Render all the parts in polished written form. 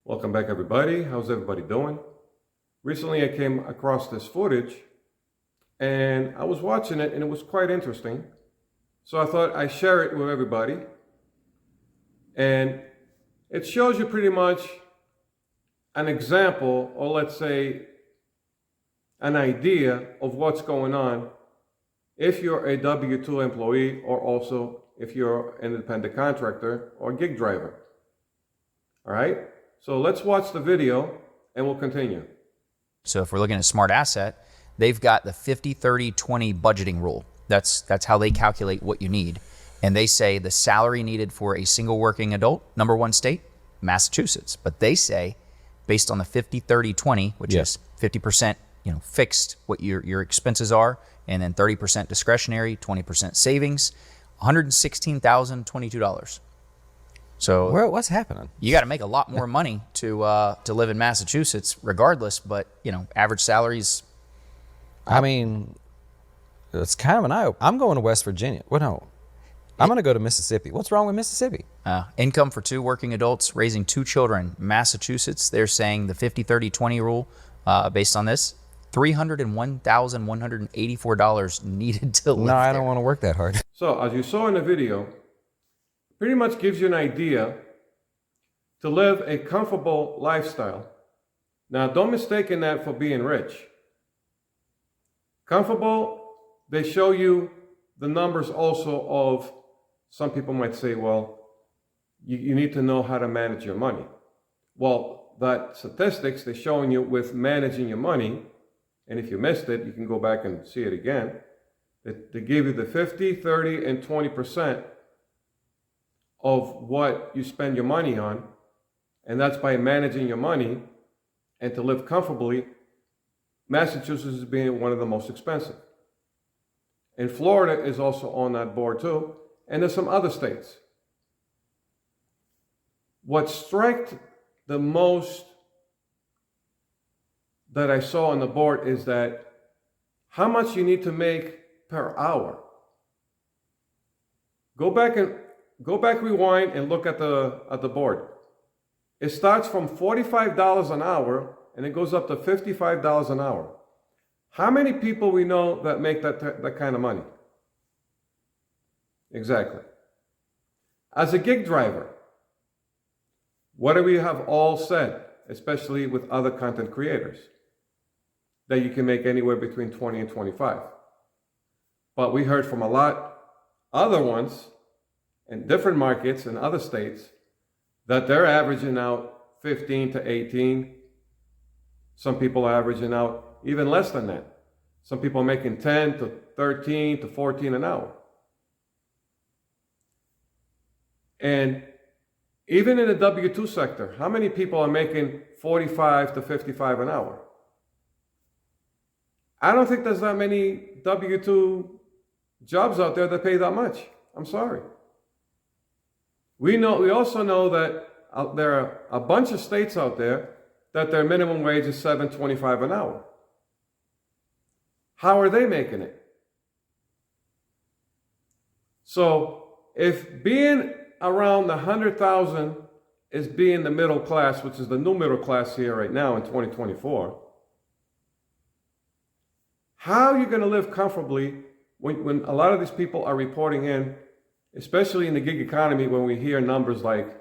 Welcome back, everybody. How's everybody doing? Recently, I came across this footage and I was watching it and it was quite interesting. So I thought I'd share it with everybody. And it shows you pretty much an example, or let's say an idea of what's going on if you're a W-2 employee, or also if you're an independent contractor or gig driver. All right? So let's watch the video and we'll continue. So if we're looking at SmartAsset, they've got the 50-30-20 budgeting rule. That's how they calculate what you need. And they say the salary needed for a single working adult, number one state, Massachusetts. But they say, based on the 50-30-20, which is 50% fixed what your expenses are, and then 30% discretionary, 20% savings, $116,022. So what's happening? You got to make a lot more money to live in Massachusetts, regardless. But average salaries. I mean, it's kind of an eye. I'm going to West Virginia. Well, no, I'm going to go to Mississippi. What's wrong with Mississippi? Income for two working adults raising two children. Massachusetts, they're saying the 50-30-20 rule. Based on this, $301,184 needed to live. No, I don't want to work that hard. So as you saw in the video, pretty much gives you an idea to live a comfortable lifestyle. Now, don't mistake that for being rich. Comfortable, they show you the numbers also of, some people might say, well, you need to know how to manage your money. Well, that statistics, they're showing you with managing your money, and if you missed it, you can go back and see it again. They give you the 50, 30, and 20% of what you spend your money on, and that's by managing your money. And to live comfortably, Massachusetts is being one of the most expensive. And Florida is also on that board too, and there's some other states. What struck the most that I saw on the board is that how much you need to make per hour. Go back, rewind, and look at the board. It starts from $45 an hour, and it goes up to $55 an hour. How many people we know that make that kind of money? Exactly. As a gig driver, what do we have all said, especially with other content creators? That you can make anywhere between 20 and 25. But we heard from a lot other ones in different markets in other states that they're averaging out 15 to 18. Some people are averaging out even less than that. Some people are making 10 to 13 to 14 an hour. And even in the W-2 sector, how many people are making 45 to 55 an hour? I don't think there's that many W-2 jobs out there that pay that much. I'm sorry. We also know that there are a bunch of states out there that their minimum wage is $7.25 an hour. How are they making it? So if being around the 100,000 is being the middle class, which is the new middle class here right now in 2024, how are you going to live comfortably when a lot of these people are reporting in, especially in the gig economy, when we hear numbers like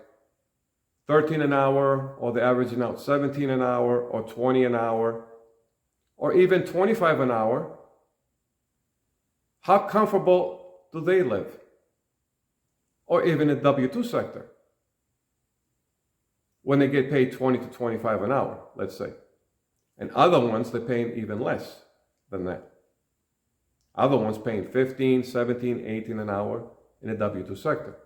13 an hour, or they're averaging out 17 an hour, or 20 an hour, or even 25 an hour? How comfortable do they live? Or even in the W-2 sector, when they get paid 20 to 25 an hour, let's say. And other ones, they're paying even less than that. Other ones paying 15, 17, 18 an hour in the W-2 sector.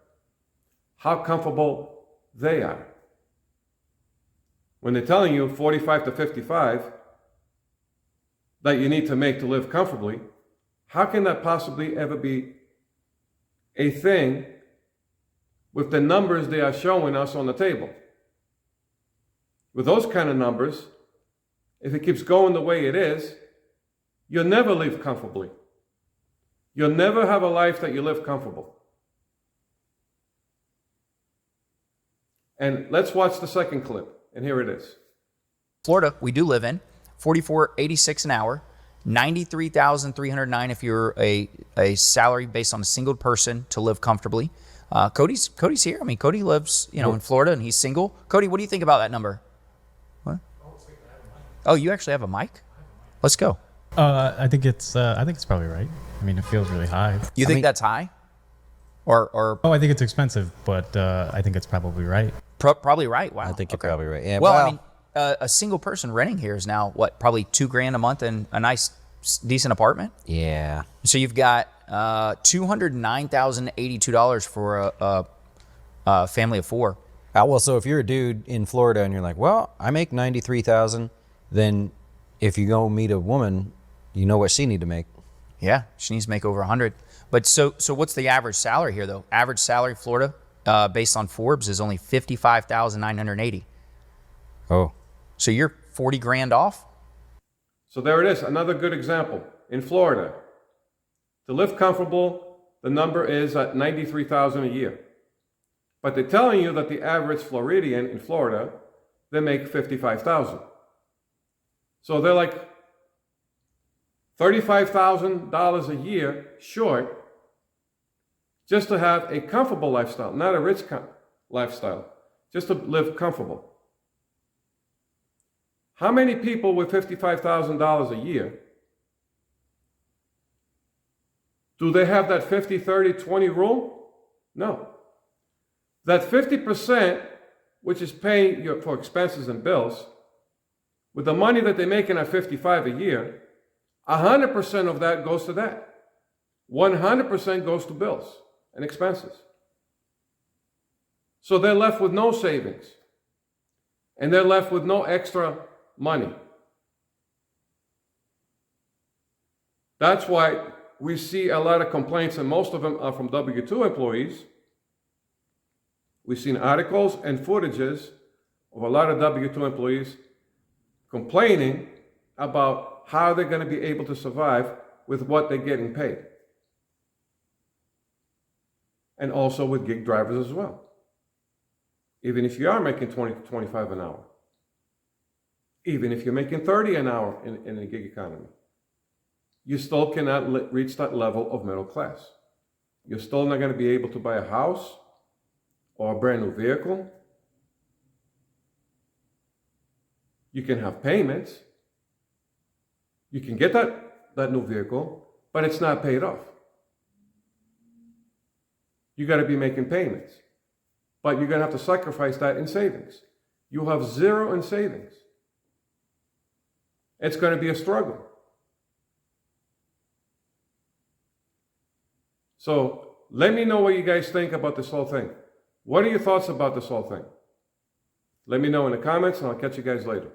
How comfortable they are. When they're telling you 45 to 55 that you need to make to live comfortably, how can that possibly ever be a thing with the numbers they are showing us on the table? With those kind of numbers, if it keeps going the way it is, you'll never live comfortably. You'll never have a life that you live comfortable. And let's watch the second clip. And here it is. Florida, we do live in, $44.86 an hour, $93,309 if you're a salary based on a single person to live comfortably. Cody's here. I mean, Cody lives, in Florida and he's single. Cody, what do you think about that number? What? Oh, you actually have a mic? Let's go. I think it's probably right. I mean, it feels really high. You think that's high? Or I think it's expensive, but I think it's probably right. Probably right. Wow. I think you're probably right. Yeah. Well, I mean, a single person renting here is now what, probably $2,000 a month in a nice, decent apartment. Yeah. So you've got $209,082 for a family of four. Well, so if you're a dude in Florida and you're like, well, I make $93,000, then if you go meet a woman, you know what she need to make. Yeah, she needs to make over 100. But so what's the average salary here though? Average salary Florida, based on Forbes, is only $55,980. Oh. So you're $40,000 off? So there it is, another good example. In Florida, to live comfortable, the number is at $93,000 a year. But they're telling you that the average Floridian in Florida, they make $55,000. So they're like $35,000 a year short just to have a comfortable lifestyle, not a rich lifestyle, just to live comfortable. How many people with $55,000 a year do they have that 50-30-20 rule? No. That 50%, which is paying for expenses and bills, with the money that they're making at $55,000 a year, 100% of that goes to that. 100% goes to bills and expenses. So they're left with no savings. And they're left with no extra money. That's why we see a lot of complaints, and most of them are from W-2 employees. We've seen articles and footages of a lot of W-2 employees complaining about how they're going to be able to survive with what they're getting paid. And also with gig drivers as well. Even if you are making $20 to $25 an hour. Even if you're making $30 an hour in the gig economy. You still cannot reach that level of middle class. You're still not going to be able to buy a house or a brand new vehicle. You can have payments. You can get that new vehicle, but it's not paid off. You got to be making payments. But you're going to have to sacrifice that in savings. You have zero in savings. It's going to be a struggle. So let me know what you guys think about this whole thing. What are your thoughts about this whole thing? Let me know in the comments, and I'll catch you guys later.